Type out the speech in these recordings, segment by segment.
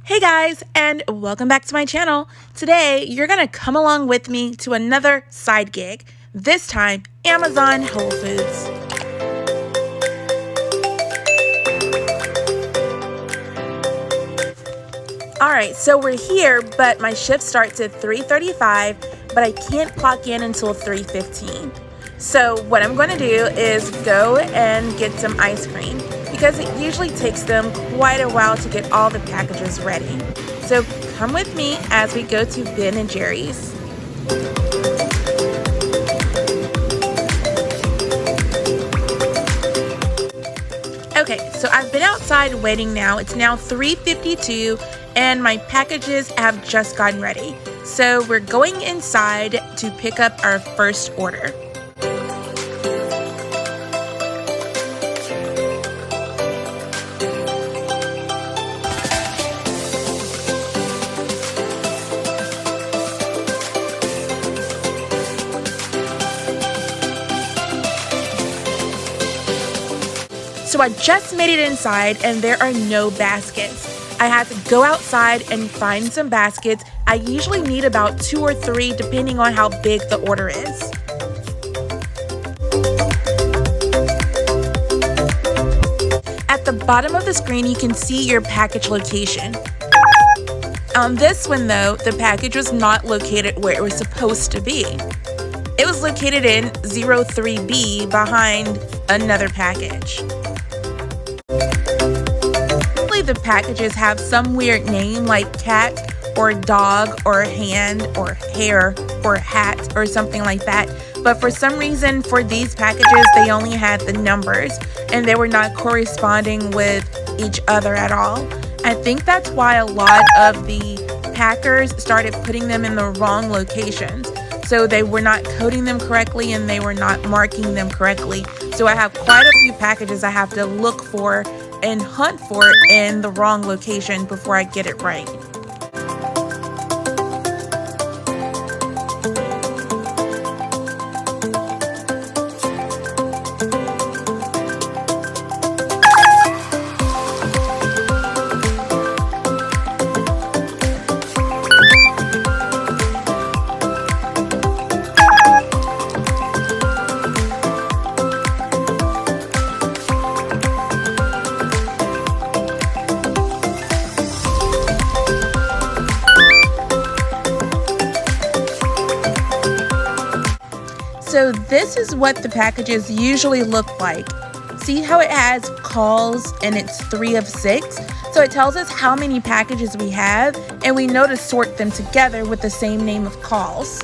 Hey guys, and welcome back to my channel. Today, you're gonna come along with me to another side gig, this time Amazon Whole Foods. Alright, so we're here, but my shift starts at 3:35, but I can't clock in until 3:15. So what I'm going to do is go and get some ice cream because it usually takes them quite a while to get all the packages ready. So come with me as we go to Ben & Jerry's. Okay, so I've been outside waiting now. It's now 3:52 and my packages have just gotten ready. So we're going inside to pick up our first order. So I just made it inside and there are no baskets. I had to go outside and find some baskets. I usually need about 2 or 3 depending on how big the order is. At the bottom of the screen you can see your package location. On this one though, the package was not located where it was supposed to be. It was located in 03B behind another package. The packages have some weird name like cat or dog or hand or hair or hat or something like that, but for some reason for these packages they only had the numbers and they were not corresponding with each other at all. I think that's why a lot of the packers started putting them in the wrong locations. So they were not coding them correctly and they were not marking them correctly. So I have quite a few packages I have to look for and hunt for in the wrong location before I get it right. So this is what the packages usually look like. See how it has calls and it's 3 of 6? So it tells us how many packages we have and we know to sort them together with the same name of calls.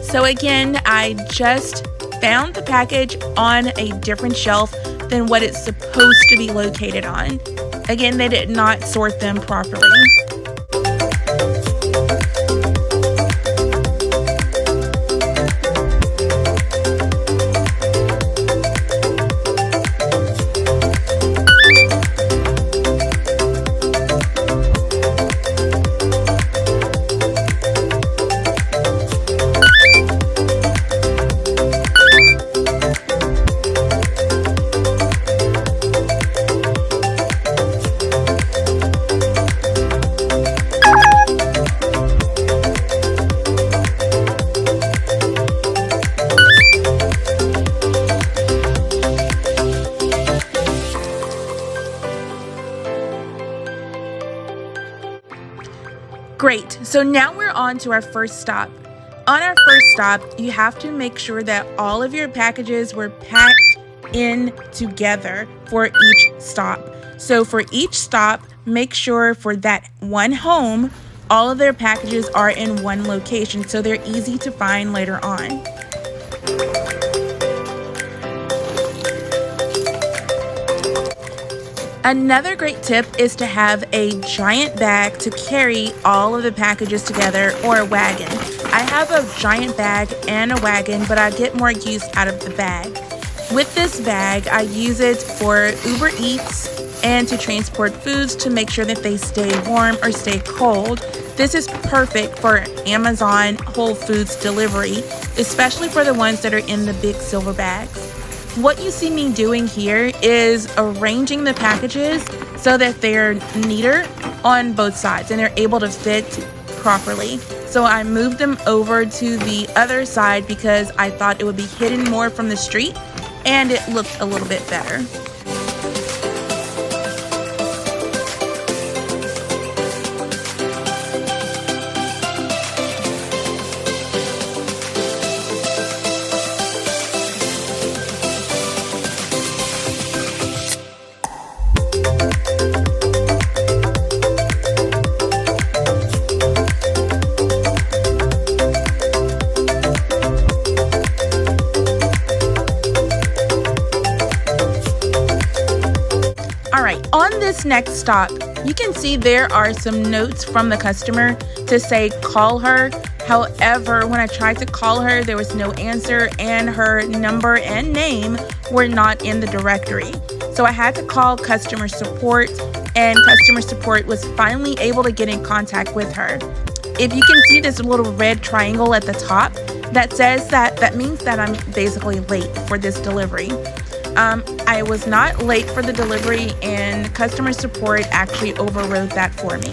So again, I just found the package on a different shelf than what it's supposed to be located on. Again, they did not sort them properly. Great, so now we're on to our first stop. On our first stop, you have to make sure that all of your packages were packed in together for each stop. So for each stop, make sure for that one home, all of their packages are in one location so they're easy to find later on. Another great tip is to have a giant bag to carry all of the packages together, or a wagon. I have a giant bag and a wagon, but I get more use out of the bag. With this bag, I use it for Uber Eats and to transport foods to make sure that they stay warm or stay cold. This is perfect for Amazon Whole Foods delivery, especially for the ones that are in the big silver bags. What you see me doing here is arranging the packages so that they're neater on both sides and they're able to fit properly. So I moved them over to the other side because I thought it would be hidden more from the street and it looked a little bit better. Alright, on this next stop, you can see there are some notes from the customer to say call her. However, when I tried to call her, there was no answer and her number and name were not in the directory. So I had to call customer support, and customer support was finally able to get in contact with her. If you can see this little red triangle at the top, that says that means that I'm basically late for this delivery. I was not late for the delivery, and customer support actually overrode that for me.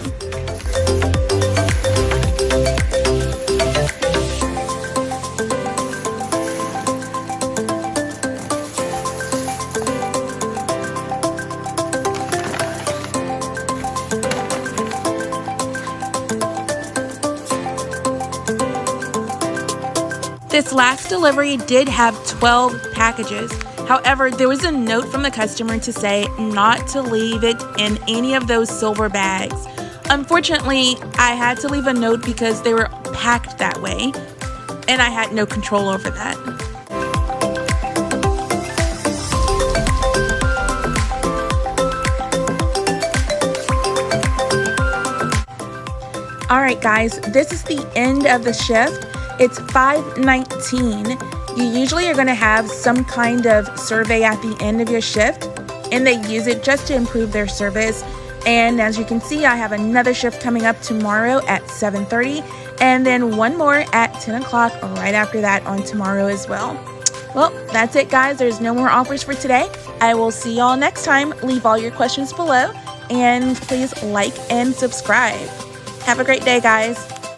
This last delivery did have 12 packages. However, there was a note from the customer to say not to leave it in any of those silver bags. Unfortunately, I had to leave a note because they were packed that way, and I had no control over that. Alright guys, this is the end of the shift. It's 5:19. You usually are going to have some kind of survey at the end of your shift, and they use it just to improve their service. And as you can see, I have another shift coming up tomorrow at 7:30, and then one more at 10 o'clock right after that on tomorrow as well. Well, that's it guys. There's no more offers for today. I will see y'all next time. Leave all your questions below, and please like and subscribe. Have a great day, guys.